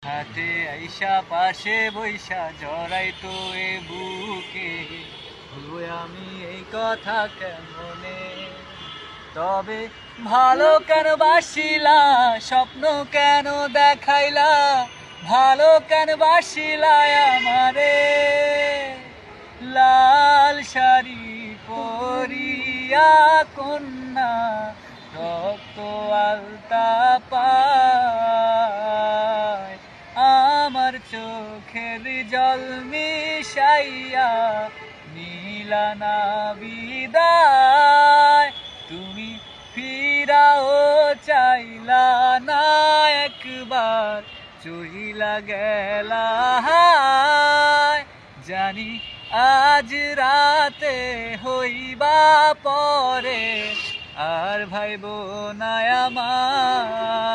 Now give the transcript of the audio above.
হাতে আইসা পাশে বৈশা জড়াই তো এ বুকে, ভুলবো আমি এই কথা কেমনে? তবে ভালো কেন বাসিলা, স্বপ্ন কেন দেখাইলা, ভালো কেন বাসিলা আমারে? লাল শাড়ি পরিয়া কন্যা, রক্ত আলতা পায় আমার চোখের জল মিশাইয়া নীলা না বিদায়। তুমি ফিরাও চাইলা না একবার, চইলা গেলা হায়। জানি আজ রাতে হইবা পরে, আর ভাইব না আমার।